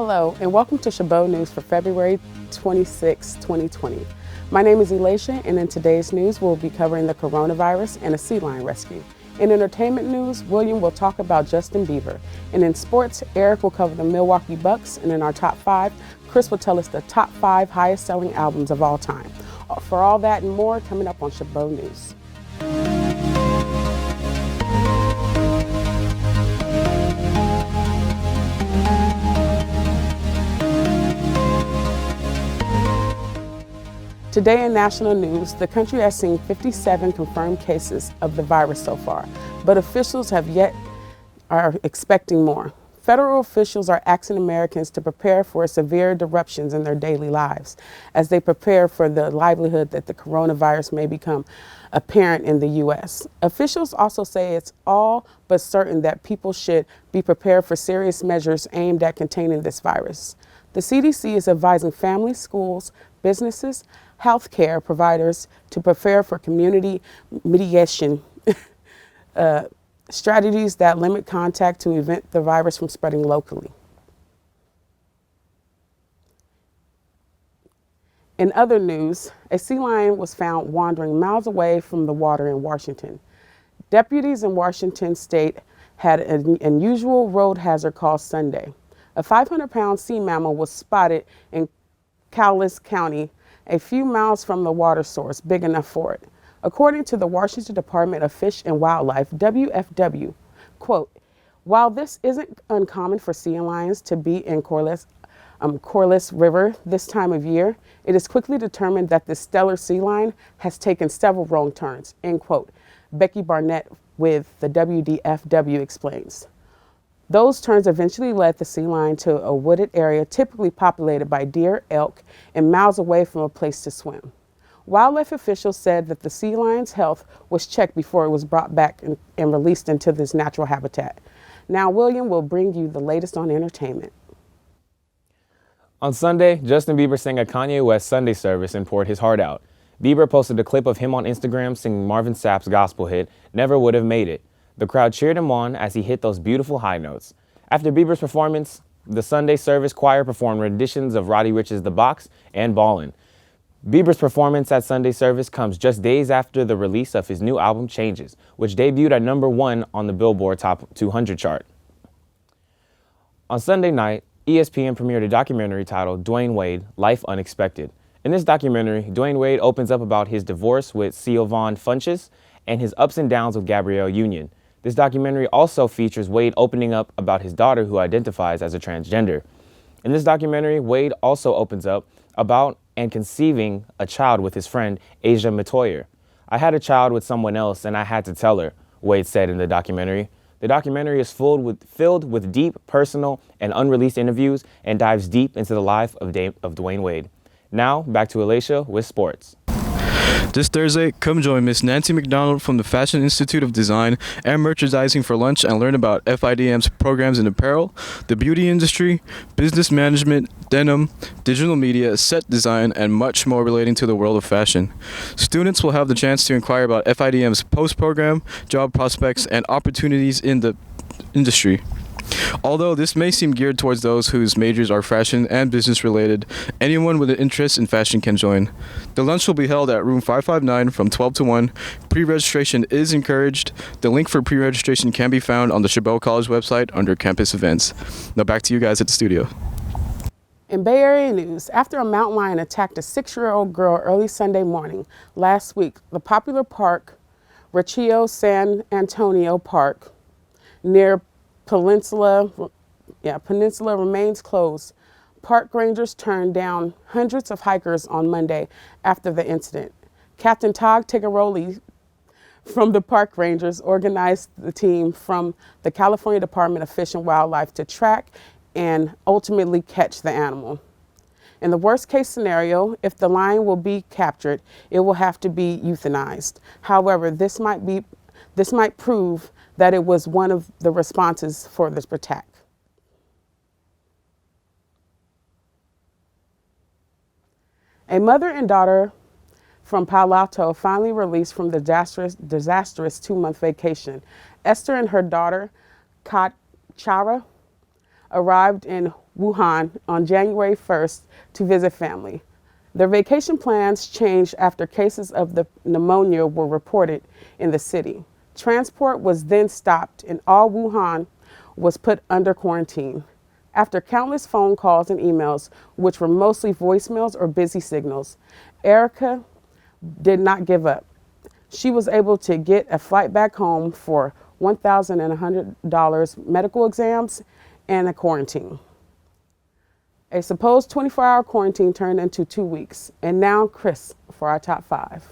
Hello, and welcome to Chabot News for February 26, 2020. My name is Elisha, and in today's news, we'll be covering the coronavirus and a sea lion rescue. In entertainment news, William will talk about Justin Bieber. And in sports, Eric will cover the Milwaukee Bucks. And in our top 5, Chris will tell us the top 5 highest selling albums of all time. For all that and more, coming up on Chabot News. Today in national news, the country has seen 57 confirmed cases of the virus so far, but officials are expecting more. Federal officials are asking Americans to prepare for severe disruptions in their daily lives as they prepare for the livelihood that the coronavirus may become apparent in the U.S. Officials also say it's all but certain that people should be prepared for serious measures aimed at containing this virus. The CDC is advising families, schools, businesses, healthcare providers to prepare for community mitigation strategies that limit contact to prevent the virus from spreading locally. In other news, a sea lion was found wandering miles away from the water in Washington. Deputies in Washington state had an unusual road hazard call Sunday. A 500-pound sea mammal was spotted in Cowlitz County, a few miles from the water source big enough for it. According to the Washington Department of Fish and Wildlife, WFW, quote, while this isn't uncommon for sea lions to be in Corliss River this time of year, it is quickly determined that the stellar sea lion has taken several wrong turns, end quote. Becky Barnett with the WDFW explains. Those turns eventually led the sea lion to a wooded area typically populated by deer, elk, and miles away from a place to swim. Wildlife officials said that the sea lion's health was checked before it was brought back and released into this natural habitat. Now William will bring you the latest on entertainment. On Sunday, Justin Bieber sang a Kanye West Sunday service and poured his heart out. Bieber posted a clip of him on Instagram singing Marvin Sapp's gospel hit, Never Would Have Made It. The crowd cheered him on as he hit those beautiful high notes. After Bieber's performance, the Sunday service choir performed renditions of Roddy Ricch's The Box and Ballin'. Bieber's performance at Sunday service comes just days after the release of his new album Changes, which debuted at #1 on the Billboard Top 200 chart. On Sunday night, ESPN premiered a documentary titled Dwayne Wade, Life Unexpected. In this documentary, Dwayne Wade opens up about his divorce with Siobhan Funches and his ups and downs with Gabrielle Union. This documentary also features Wade opening up about his daughter who identifies as a transgender. In this documentary, Wade also opens up about and conceiving a child with his friend Asia Matoyer. I had a child with someone else and I had to tell her, Wade said in the documentary. The documentary is filled with deep, personal, and unreleased interviews and dives deep into the life of Dwayne Wade. Now, back to Elisha with sports. This Thursday, come join Miss Nancy McDonald from the Fashion Institute of Design and Merchandising for lunch and learn about FIDM's programs in apparel, the beauty industry, business management, denim, digital media, set design, and much more relating to the world of fashion. Students will have the chance to inquire about FIDM's post-program, job prospects, and opportunities in the industry. Although this may seem geared towards those whose majors are fashion and business related, anyone with an interest in fashion can join. The lunch will be held at room 559 from 12 to 1. Pre-registration is encouraged. The link for pre-registration can be found on the Chabot College website under campus events. Now back to you guys at the studio. In Bay Area news, after a mountain lion attacked a 6-year-old girl early Sunday morning last week, the popular park, Rachio San Antonio Park, near Peninsula remains closed. Park rangers turned down hundreds of hikers on Monday after the incident. Captain Todd Tigaroli from the park rangers organized the team from the California Department of Fish and Wildlife to track and ultimately catch the animal. In the worst case scenario, if the lion will be captured, it will have to be euthanized. However, this might prove that it was one of the responses for this attack. A mother and daughter from Palo Alto finally released from the disastrous 2-month vacation. Esther and her daughter, Kat Chara, arrived in Wuhan on January 1st to visit family. Their vacation plans changed after cases of the pneumonia were reported in the city. Transport was then stopped and all Wuhan was put under quarantine. After countless phone calls and emails, which were mostly voicemails or busy signals, Erica did not give up. She was able to get a flight back home for $1,100 medical exams and a quarantine. A supposed 24-hour quarantine turned into 2 weeks. And now Chris for our top 5.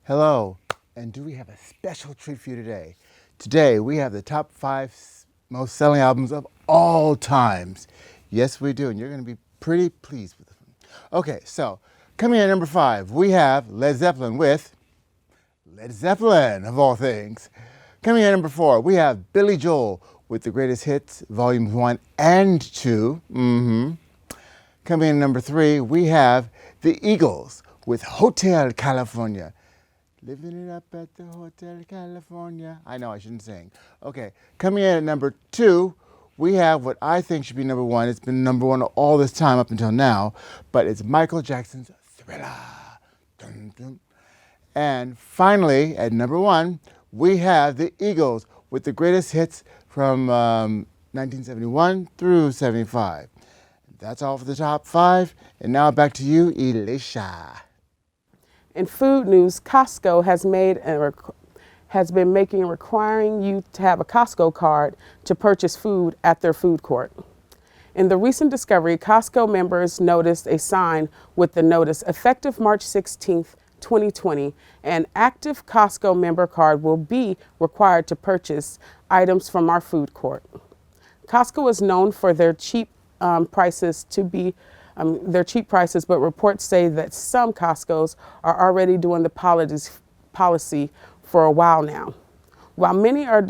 Hello, and do we have a special treat for you today? Today we have the top 5 most selling albums of all times. Yes, we do, and you're going to be pretty pleased with them. Okay, so coming in at number 5, we have Led Zeppelin with Led Zeppelin, of all things. Coming in at number 4, we have Billy Joel with the Greatest Hits, Volumes 1 and 2. Coming in at number 3, we have the Eagles with Hotel California. Living it up at the Hotel California. I know, I shouldn't sing. Okay, coming in at number 2, we have what I think should be number 1. It's been number 1 all this time up until now, but it's Michael Jackson's Thriller. Dun, dun. And finally, at number 1, we have the Eagles with the Greatest Hits from 1971 through 75. That's all for the top 5. And now back to you, Elisha. In food news, Costco has been requiring you to have a Costco card to purchase food at their food court. In the recent discovery, Costco members noticed a sign with the notice, effective March 16th, 2020, an active Costco member card will be required to purchase items from our food court. Costco is known for their cheap prices, but reports say that some Costcos are already doing the policy for a while now. While many are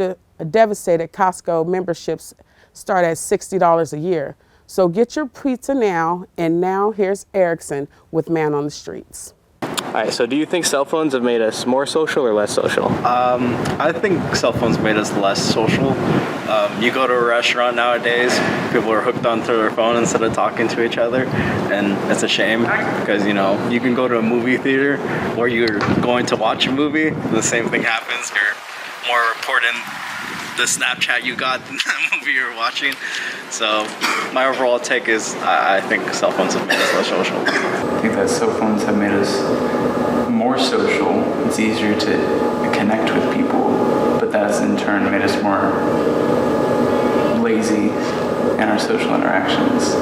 devastated, Costco memberships start at $60 a year. So get your pizza now, and now here's Erickson with Man on the Streets. All right, so do you think cell phones have made us more social or less social? I think cell phones made us less social. You go to a restaurant nowadays, people are hooked onto their phone instead of talking to each other, and it's a shame because, you know, you can go to a movie theater where you're going to watch a movie, the same thing happens. You're more important the Snapchat you got than the movie you're watching. So my overall take is I think cell phones have made us less social. I think that cell phones have made us more social. It's easier to connect with people, but that's in turn made us more lazy in our social interactions.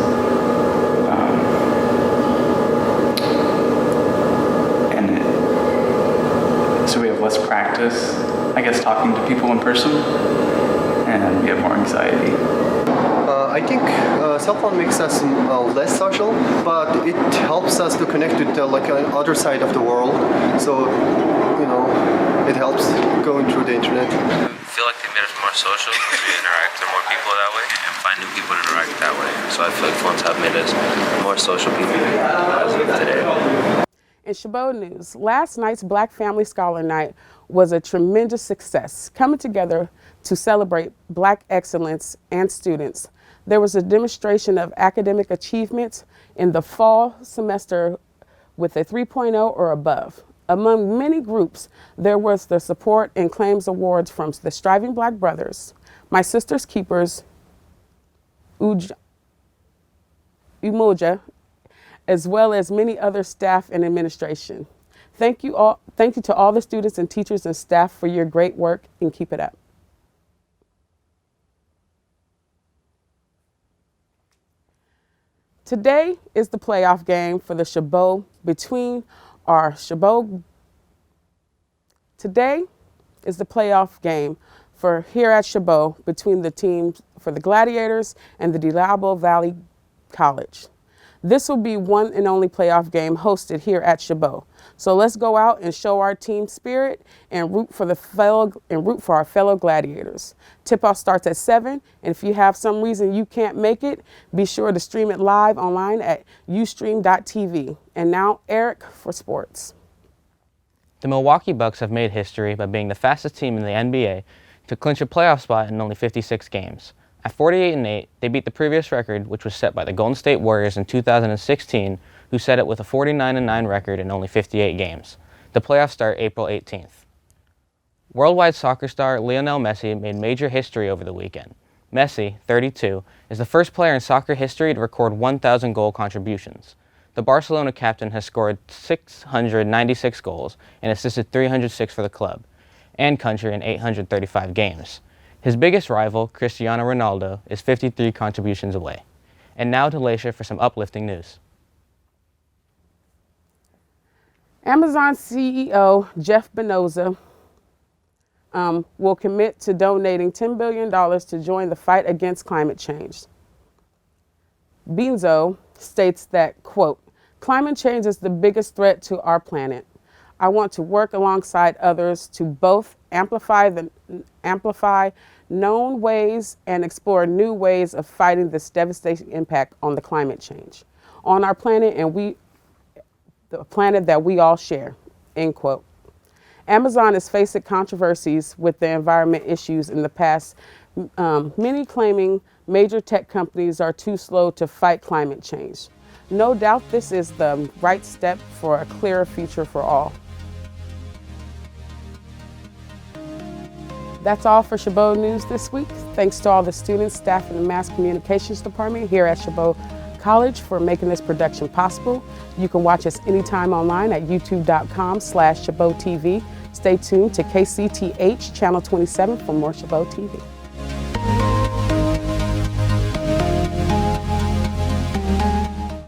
So we have less practice, I guess, talking to people in person, and we have more anxiety. I think cell phone makes us less social, but it helps us to connect with like an other side of the world. So, you know, it helps going through the internet. I feel like they made us more social because we interact with more people that way and find new people to interact that way. So I feel like phones have made us more social people as of today. In Chabot news, last night's Black Family Scholar Night was a tremendous success, coming together to celebrate Black excellence and students. There was a demonstration of academic achievements in the fall semester with a 3.0 or above. Among many groups, there was the Support and Claims Awards from the Striving Black Brothers, My Sister's Keepers, Umoja, as well as many other staff and administration. Thank you to all the students and teachers and staff for your great work, and keep it up. Today is the playoff game for the Chabot Today is the playoff game for here at Chabot between the teams for the Gladiators and the Diablo Valley College. This will be one and only playoff game hosted here at Chabot. So let's go out and show our team spirit and root for our fellow Gladiators. Tip-off starts at 7, and if you have some reason you can't make it, be sure to stream it live online at ustream.tv. And now Eric for sports. The Milwaukee Bucks have made history by being the fastest team in the NBA to clinch a playoff spot in only 56 games. At 48-8, they beat the previous record, which was set by the Golden State Warriors in 2016, who set it with a 49-9 record in only 58 games. The playoffs start April 18th. Worldwide soccer star Lionel Messi made major history over the weekend. Messi, 32, is the first player in soccer history to record 1,000 goal contributions. The Barcelona captain has scored 696 goals and assisted 306 for the club and country in 835 games. His biggest rival, Cristiano Ronaldo, is 53 contributions away. And now to Leisha for some uplifting news. Amazon CEO Jeff Bezos will commit to donating $10 billion to join the fight against climate change. Bezos states that, quote, "Climate change is the biggest threat to our planet. I want to work alongside others to both amplify known ways and explore new ways of fighting this devastating impact on the climate change, on our planet and the planet that we all share," end quote. Amazon is facing controversies with the environment issues in the past, many claiming major tech companies are too slow to fight climate change. No doubt this is the right step for a clearer future for all. That's all for Chabot News this week. Thanks to all the students, staff, and the Mass Communications Department here at Chabot College for making this production possible. You can watch us anytime online at youtube.com/ChabotTV. Stay tuned to KCTH Channel 27 for more Chabot TV.